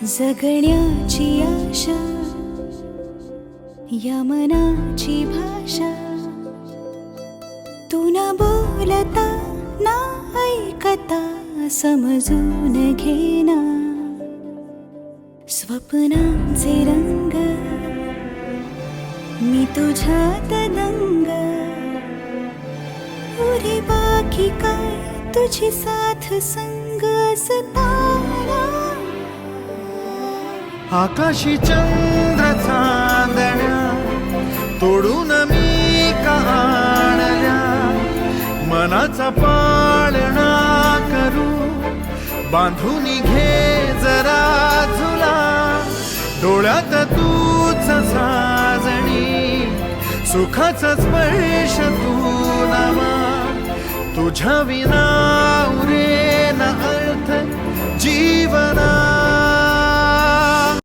जगण्याची आशा या मनाची भाषा तू न बोलता ना ऐकता समजून घेना स्वप्नांचे रंग मी तुझ्यात दंग पुरी बाकी काय तुझी साथ संग असताना आकाशी चंद्र चांदण्या तोडून मी कहाणल्या मनाचा पाळणा करू बांधून घे जरा झुला डोळ्यात तूच साजणी सुखाचा स्पर्श तू नामा तुझ्या विना उरे